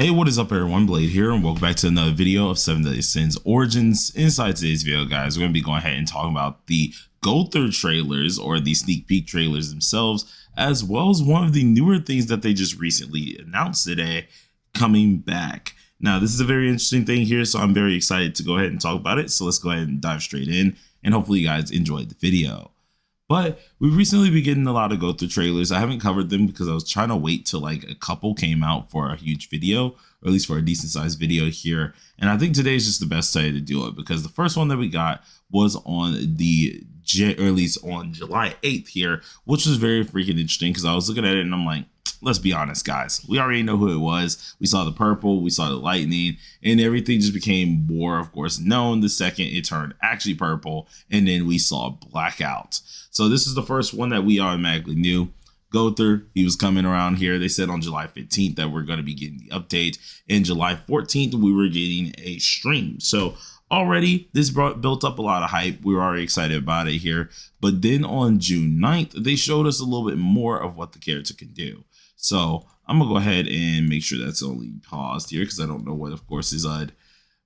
Hey, what is up everyone, Blade here, and welcome back to another video of 7 Deadly Sins Origins. Inside today's video, guys, we're going to be going ahead and talking about the Gowther trailers, or the sneak peek trailers themselves, as well as one of the newer things that they just recently announced today, coming back. Now, this is a very interesting thing here, so I'm very excited to go ahead and talk about it. So let's go ahead and dive straight in, and hopefully you guys enjoyed the video. But we've recently been getting a lot of Gowther trailers. I haven't covered them because I was trying to wait till like a couple came out for a huge video, or at least for a decent sized video here. And I think today is just the best day to do it, because the first one that we got was on the release on July 8th here, which was very freaking interesting because I was looking at it and I'm like, let's be honest, guys, we already know who it was. We saw the purple, we saw the lightning, and everything just became more, of course, known the second it turned actually purple, and then we saw blackout. So this is the first one that we automatically knew. Gowther, he was coming around here. They said on July 15th that we're going to be getting the update. And July 14th, we were getting a stream. So already this built up a lot of hype. We were already excited about it here. But then on June 9th, they showed us a little bit more of what the character can do. So I'm going to go ahead and make sure that's only paused here, because I don't know what, of course, is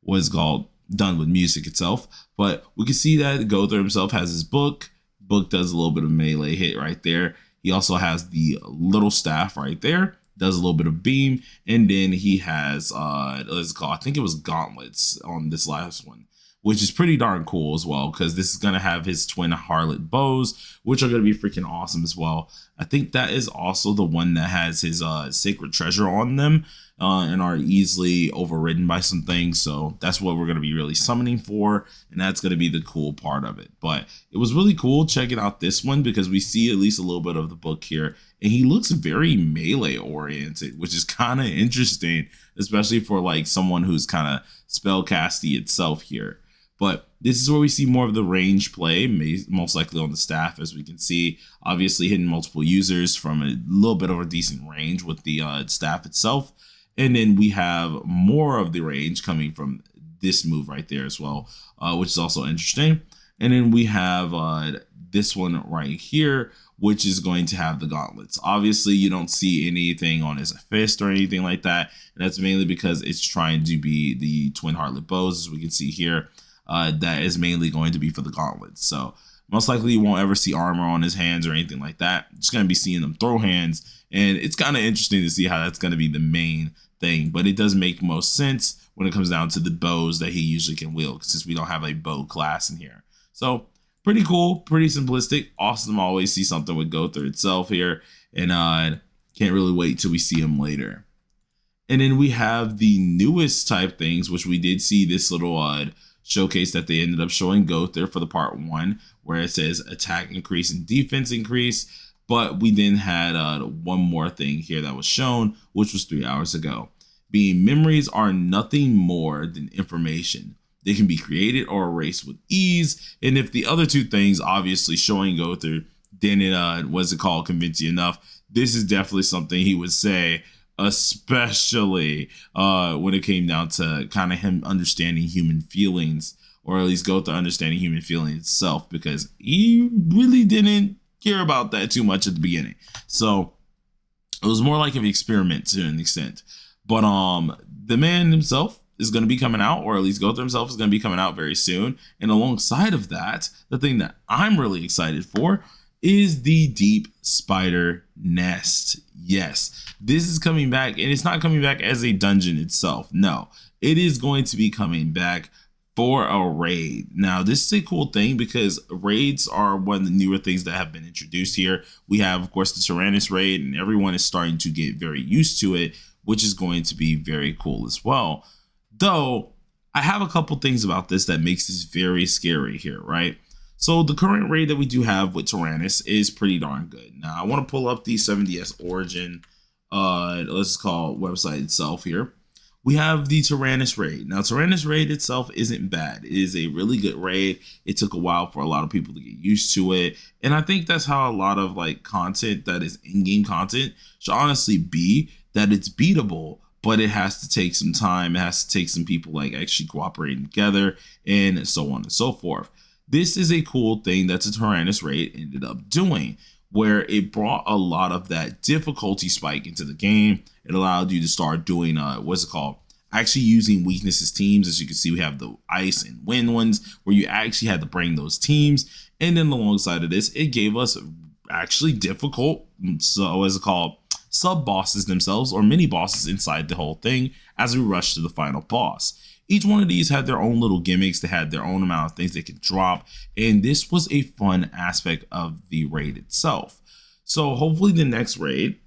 what is called done with music itself. But we can see that Gowther himself has his book. Book does a little bit of melee hit right there. He also has the little staff right there, does a little bit of beam, and then he has let's call, I think it was gauntlets on this last one, which is pretty darn cool as well, because this is gonna have his twin harlot bows, which are gonna be freaking awesome as well. I think that is also the one that has his sacred treasure on them, and are easily overridden by some things. So that's what we're going to be really summoning for, and that's going to be the cool part of it. But it was really cool checking out this one, because we see at least a little bit of the book here, and he looks very melee oriented, which is kind of interesting, especially for like someone who's kind of spellcasty itself here. But this is where we see more of the range play, most likely on the staff, as we can see, obviously hitting multiple users from a little bit of a decent range with the staff itself. And then we have more of the range coming from this move right there as well, which is also interesting. And then we have this one right here, which is going to have the gauntlets. Obviously, you don't see anything on his fist or anything like that. And that's mainly because it's trying to be the twin harlot bows, as we can see here. That is mainly going to be for the gauntlets. So most likely you won't ever see armor on his hands or anything like that. Just going to be seeing them throw hands. And it's kind of interesting to see how that's going to be the main thing, but it does make most sense when it comes down to the bows that he usually can wield, since we don't have a bow class in here. So pretty cool, pretty simplistic. Awesome. Always see something with Gowther itself here, and can't really wait till we see him later. And then we have the newest type things, which we did see this little showcase that they ended up showing Gowther for the part 1, where it says attack increase and defense increase. But we then had one more thing here that was shown, which was 3 hours ago. Being memories are nothing more than information. They can be created or erased with ease. And if the other two things, obviously showing Gowther, then it was it called convince you enough. This is definitely something he would say, especially when it came down to kind of him understanding human feelings, or at least Gowther understanding human feelings itself, because he really didn't care about that too much at the beginning. So it was more like an experiment to an extent. But the man himself is going to be coming out, or at least Gowther himself is going to be coming out very soon. And alongside of that, the thing that I'm really excited for is the deep spider nest. Yes, this is coming back, and it's not coming back as a dungeon itself. No, it is going to be coming back for a raid. Now, this is a cool thing, because raids are one of the newer things that have been introduced here. We have, of course, the Tyrannus raid, and everyone is starting to get very used to it, which is going to be very cool as well. Though, I have a couple things about this that makes this very scary here, right? So the current raid that we do have with Tyrannus is pretty darn good. Now, I want to pull up the 7DS Origin, let's call it website itself here. We have the Tyrannus raid. Now, Tyrannus raid itself isn't bad. It is a really good raid. It took a while for a lot of people to get used to it. And I think that's how a lot of like content that is in-game content should honestly be, that it's beatable, but it has to take some time. It has to take some people like actually cooperating together, and so on and so forth. This is a cool thing that the Tyrannus raid ended up doing. where it brought a lot of that difficulty spike into the game. It allowed you to start doing what's it called? Actually using weaknesses teams. As you can see, we have the ice and wind ones where you actually had to bring those teams. And then alongside of this, it gave us actually difficult, so what's it called? Sub bosses themselves, or mini bosses inside the whole thing as we rush to the final boss. Each one of these had their own little gimmicks. They had their own amount of things they could drop. And this was a fun aspect of the raid itself. So hopefully the next raid,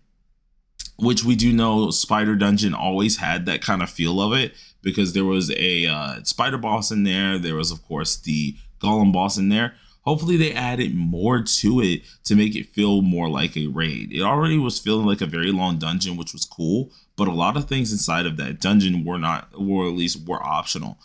which we do know Spider Dungeon always had that kind of feel of it, because there was a spider boss in there. There was, of course, the golem boss in there. Hopefully they added more to it to make it feel more like a raid. It already was feeling like a very long dungeon, which was cool, but a lot of things inside of that dungeon were not, or at least were optional.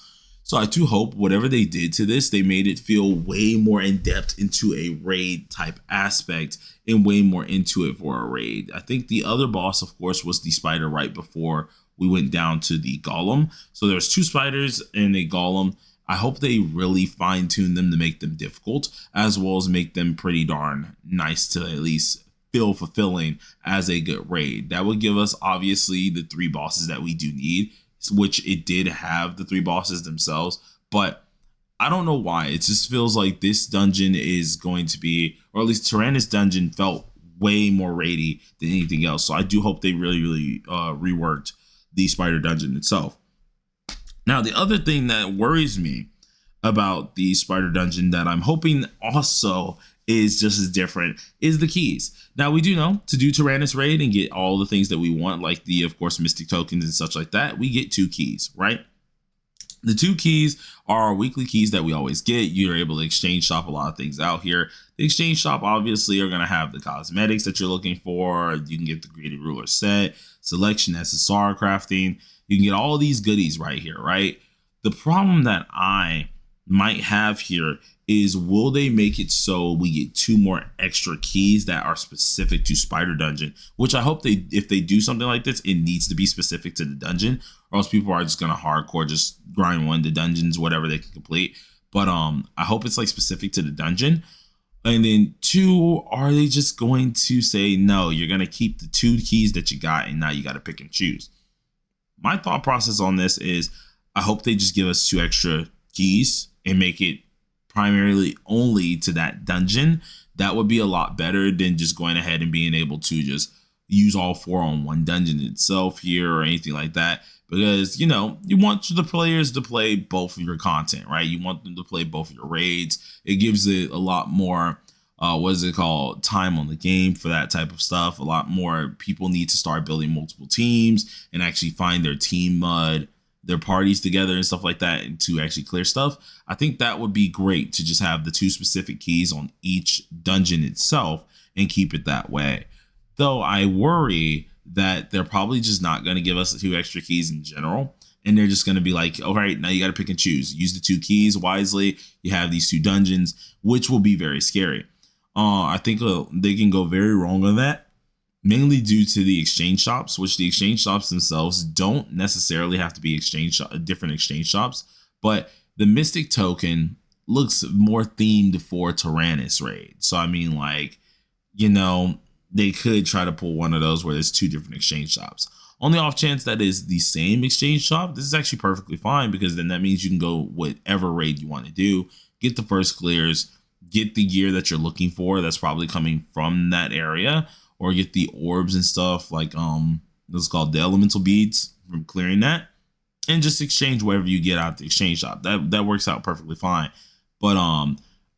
So I do hope whatever they did to this, they made it feel way more in depth into a raid type aspect and way more into it for a raid. I think the other boss, of course, was the spider right before we went down to the golem. So there's 2 spiders and a golem. I hope they really fine tune them to make them difficult, as well as make them pretty darn nice to at least feel fulfilling as a good raid. That would give us obviously the 3 bosses that we do need, which it did have the 3 bosses themselves, but I don't know why. It just feels like this dungeon is going to be, or at least Tyrannus dungeon felt way more raidy than anything else. So I do hope they really reworked the spider dungeon itself. Now, the other thing that worries me about the spider dungeon that I'm hoping also is just as different is the keys. Now, we do know to do Tyrannus raid and get all the things that we want, like the, of course, mystic tokens and such like that, we get 2 keys, right? The 2 keys are our weekly keys that we always get. You're able to exchange shop a lot of things out here. The exchange shop obviously are going to have the cosmetics that you're looking for. You can get the graded ruler set, selection, SSR crafting. You can get all these goodies right here, right? The problem that I might have here is, will they make it so we get 2 more extra keys that are specific to Spider Dungeon? Which I hope if they do something like this, it needs to be specific to the dungeon, or else people are just gonna hardcore just grind one the dungeons, whatever they can complete. But I hope it's like specific to the dungeon. And then 2, are they just going to say, no, you're gonna keep the 2 keys that you got and now you gotta pick and choose? My thought process on this is, I hope they just give us 2 extra keys and make it primarily only to that dungeon. That would be a lot better than just going ahead and being able to just use all 4 on one dungeon itself here or anything like that. Because, you know, you want the players to play both of your content, right? You want them to play both of your raids. It gives it a lot more, time on the game for that type of stuff. A lot more people need to start building multiple teams and actually find their team their parties together and stuff like that, and to actually clear stuff. I think that would be great to just have the 2 specific keys on each dungeon itself and keep it that way. Though I worry that they're probably just not going to give us the 2 extra keys in general, and they're just going to be like, all right, now you got to pick and choose. Use the 2 keys wisely. You have these 2 dungeons, which will be very scary. I think they can go very wrong on that, mainly due to the exchange shops, which the exchange shops themselves don't necessarily have to be different exchange shops, but the mystic token looks more themed for Tyrannus raid. So I mean, like, you know, they could try to pull one of those where there's 2 different exchange shops. On the off chance that is the same exchange shop, this is actually perfectly fine, because then that means you can go whatever raid you want to do, get the first clears, get the gear that you're looking for that's probably coming from that area, or get the orbs and stuff, like what's called the elemental beads from clearing that, and just exchange whatever you get out the exchange shop. That works out perfectly fine. But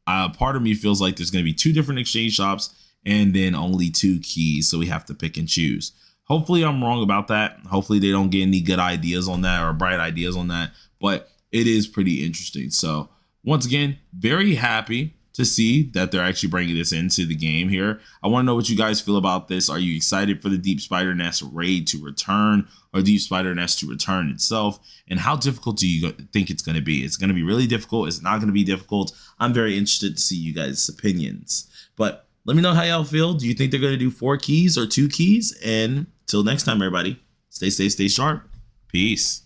part of me feels like there's going to be 2 different exchange shops and then only 2 keys, so we have to pick and choose. Hopefully I'm wrong about that. Hopefully they don't get any good ideas on that or bright ideas on that, but it is pretty interesting. So once again, very happy to see that they're actually bringing this into the game here. I want to know what you guys feel about this. Are you excited for the Deep Spider Nest raid to return, or Deep Spider Nest to return itself? And how difficult do you think it's going to be? It's going to be really difficult. It's not going to be difficult. I'm very interested to see you guys' opinions. But let me know how y'all feel. Do you think they're going to do 4 keys or 2 keys? And till next time, everybody, stay safe, stay sharp. Peace.